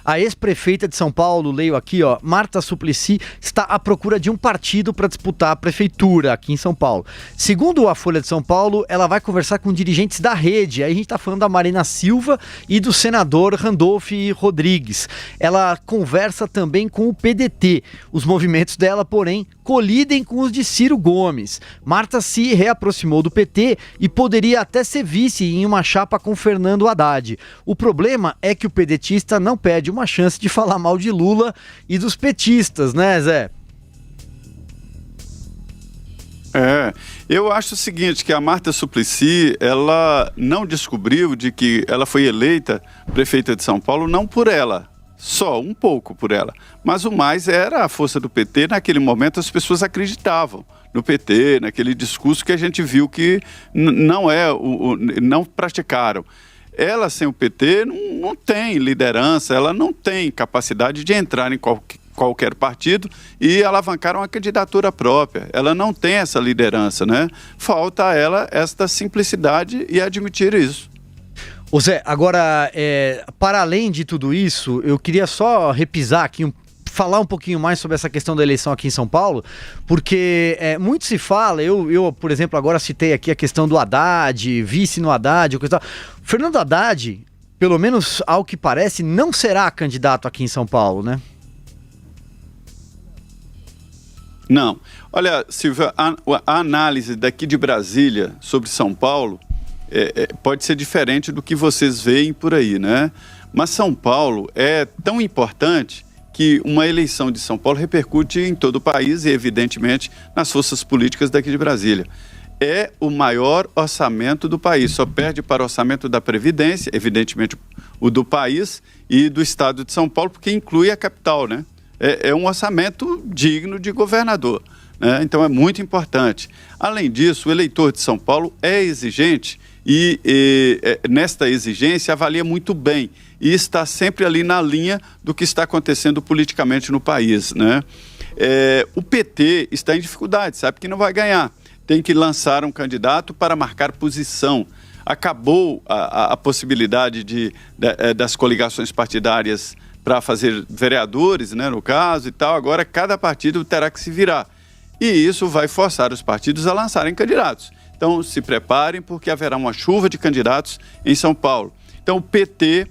A ex-prefeita de São Paulo, leio aqui, ó, Marta Suplicy, está à procura de um partido para disputar a prefeitura aqui em São Paulo. Segundo a Folha de São Paulo, ela vai conversar com dirigentes da rede. Aí a gente está falando da Marina Silva e do senador Randolph Rodrigues. Ela conversa também com o PDT. Os movimentos dela, porém, colidem com os de Ciro Gomes. Marta se reaproximou do PT e poderia até ser vice em uma chapa com Fernando Haddad. O problema é que o pedetista não perde uma chance de falar mal de Lula e dos petistas, né, Zé? Eu acho o seguinte, que a Marta Suplicy, ela não descobriu de que ela foi eleita prefeita de São Paulo não por ela, só um pouco por ela, mas o mais era a força do PT. Naquele momento as pessoas acreditavam no PT, naquele discurso que a gente viu que não praticaram. Ela sem o PT não tem liderança, ela não tem capacidade de entrar em qualquer partido e alavancar uma candidatura própria. Ela não tem essa liderança, né? Falta a ela esta simplicidade e admitir isso. Ô Zé, agora, para além de tudo isso, eu queria só repisar aqui, falar um pouquinho mais sobre essa questão da eleição aqui em São Paulo, porque muito se fala, eu, por exemplo, agora citei aqui a questão do Haddad, vice no Haddad, coisa tal. Fernando Haddad, pelo menos ao que parece, não será candidato aqui em São Paulo, né? Não. Olha, Silvia, a análise daqui de Brasília sobre São Paulo pode ser diferente do que vocês veem por aí, né? Mas São Paulo é tão importante que uma eleição de São Paulo repercute em todo o país e, evidentemente, nas forças políticas daqui de Brasília. É o maior orçamento do país, só perde para o orçamento da Previdência, evidentemente o do país e do estado de São Paulo, porque inclui a capital, né? É um orçamento digno de governador, né? Então é muito importante. Além disso, o eleitor de São Paulo é exigente e nesta exigência avalia muito bem e está sempre ali na linha do que está acontecendo politicamente no país, né? O PT está em dificuldade, sabe que não vai ganhar. Tem que lançar um candidato para marcar posição. Acabou a possibilidade das coligações partidárias para fazer vereadores, né, no caso e tal. Agora cada partido terá que se virar. E isso vai forçar os partidos a lançarem candidatos. Então se preparem, porque haverá uma chuva de candidatos em São Paulo. Então o PT,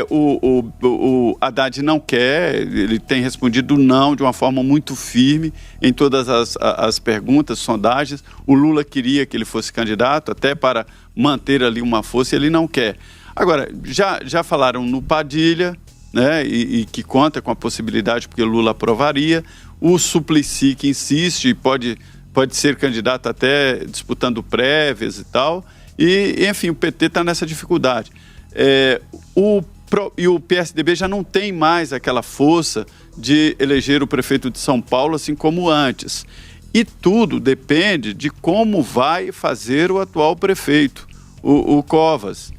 o Haddad não quer, ele tem respondido não de uma forma muito firme em todas as perguntas, sondagens. O Lula queria que ele fosse candidato, até para manter ali uma força, e ele não quer. Agora, já falaram no Padilha, né, e que conta com a possibilidade, porque Lula aprovaria. O Suplicy, que insiste e pode ser candidato até disputando prévias e tal. E, enfim, o PT está nessa dificuldade. E o PSDB já não tem mais aquela força de eleger o prefeito de São Paulo, assim como antes. E tudo depende de como vai fazer o atual prefeito, o Covas.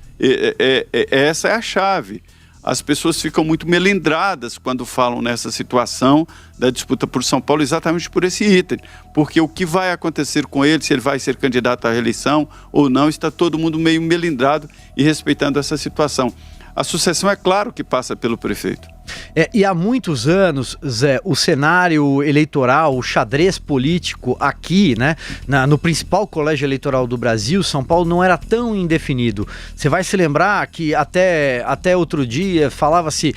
Essa é a chave. As pessoas ficam muito melindradas quando falam nessa situação da disputa por São Paulo, exatamente por esse item. Porque o que vai acontecer com ele, se ele vai ser candidato à reeleição ou não, está todo mundo meio melindrado e respeitando essa situação. A sucessão, é claro que passa pelo prefeito. E há muitos anos, Zé, o cenário eleitoral, o xadrez político aqui, né, no principal colégio eleitoral do Brasil, São Paulo, não era tão indefinido. Você vai se lembrar que até outro dia falava-se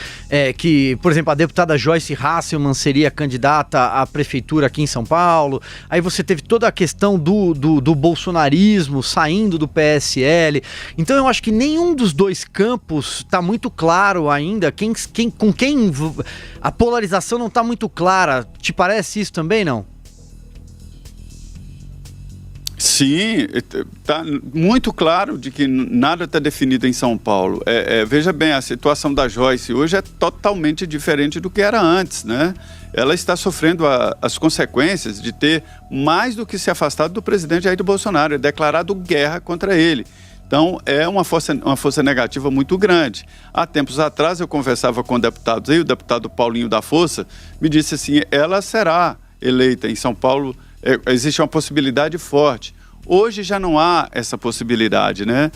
que, por exemplo, a deputada Joyce Hasselmann seria candidata à prefeitura aqui em São Paulo. Aí você teve toda a questão do bolsonarismo saindo do PSL. Então eu acho que nenhum dos dois campos está muito claro ainda com quem a polarização não está muito clara. Te parece isso também, não? Sim, está muito claro de que nada está definido em São Paulo. Veja bem, a situação da Joyce hoje é totalmente diferente do que era antes, né? Ela está sofrendo as consequências de ter mais do que se afastado do presidente Jair Bolsonaro, declarado guerra contra ele. Então, é uma força negativa muito grande. Há tempos atrás, eu conversava com deputados aí, o deputado Paulinho da Força me disse assim, ela será eleita em São Paulo, existe uma possibilidade forte. Hoje já não há essa possibilidade, né?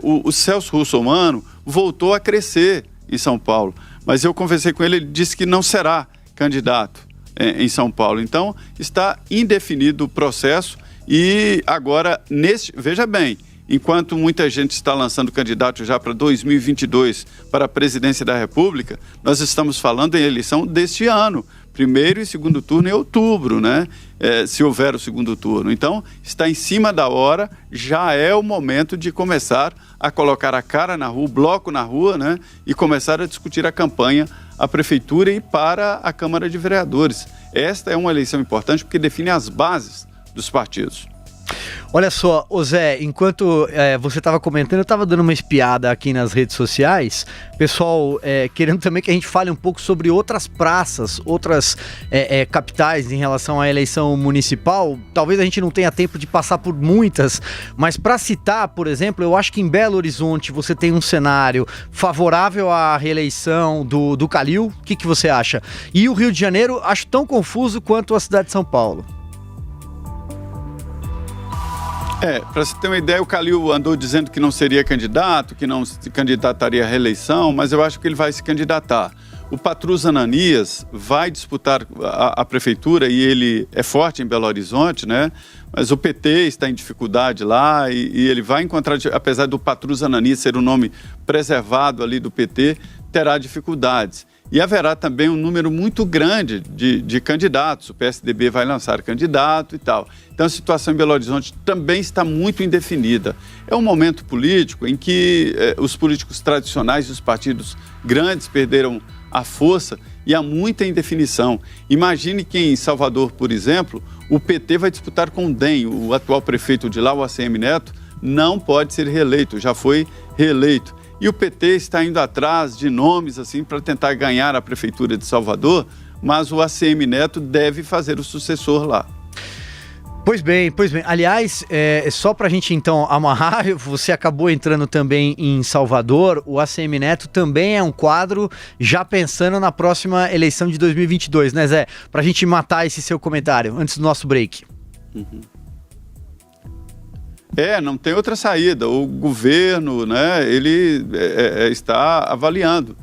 O Celso Russomano voltou a crescer em São Paulo, mas eu conversei com ele, ele disse que não será candidato em São Paulo. Então, está indefinido o processo e agora, veja bem, enquanto muita gente está lançando candidato já para 2022 para a presidência da República, nós estamos falando em eleição deste ano, primeiro e segundo turno em outubro, né? Se houver o segundo turno. Então, está em cima da hora, já é o momento de começar a colocar a cara na rua, o bloco na rua, né? E começar a discutir a campanha à Prefeitura e para a Câmara de Vereadores. Esta é uma eleição importante porque define as bases dos partidos. Olha só, ô Zé, enquanto você estava comentando, eu estava dando uma espiada aqui nas redes sociais, pessoal querendo também que a gente fale um pouco sobre outras praças, outras capitais em relação à eleição municipal. Talvez a gente não tenha tempo de passar por muitas, mas para citar, por exemplo, eu acho que em Belo Horizonte você tem um cenário favorável à reeleição do Calil. O que você acha? E o Rio de Janeiro acho tão confuso quanto a cidade de São Paulo. Para você ter uma ideia, o Calil andou dizendo que não seria candidato, que não se candidataria à reeleição, mas eu acho que ele vai se candidatar. O Patrus Ananias vai disputar a prefeitura e ele é forte em Belo Horizonte, né? Mas o PT está em dificuldade lá e ele vai encontrar, apesar do Patrus Ananias ser um nome preservado ali do PT, terá dificuldades. E haverá também um número muito grande de candidatos. O PSDB vai lançar candidato e tal. Então a situação em Belo Horizonte também está muito indefinida. É um momento político em que os políticos tradicionais e os partidos grandes perderam a força e há muita indefinição. Imagine que em Salvador, por exemplo, o PT vai disputar com o DEM, o atual prefeito de lá, o ACM Neto, não pode ser reeleito, já foi reeleito. E o PT está indo atrás de nomes assim para tentar ganhar a prefeitura de Salvador, mas o ACM Neto deve fazer o sucessor lá. Pois bem. Aliás, só para a gente então amarrar, você acabou entrando também em Salvador, o ACM Neto também é um quadro já pensando na próxima eleição de 2022, né, Zé? Para a gente matar esse seu comentário antes do nosso break. Uhum. Não tem outra saída. O governo, né, ele está avaliando.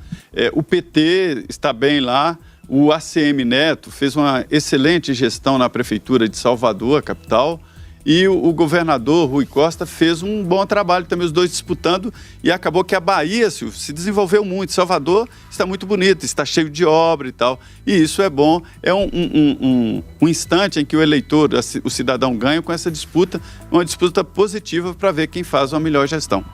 O PT está bem lá, o ACM Neto fez uma excelente gestão na prefeitura de Salvador, a capital, e o governador Rui Costa fez um bom trabalho também, os dois disputando, e acabou que a Bahia se desenvolveu muito. Salvador está muito bonito, está cheio de obra e tal, e isso é bom. É um instante em que o eleitor, o cidadão ganha com essa disputa, uma disputa positiva para ver quem faz uma melhor gestão.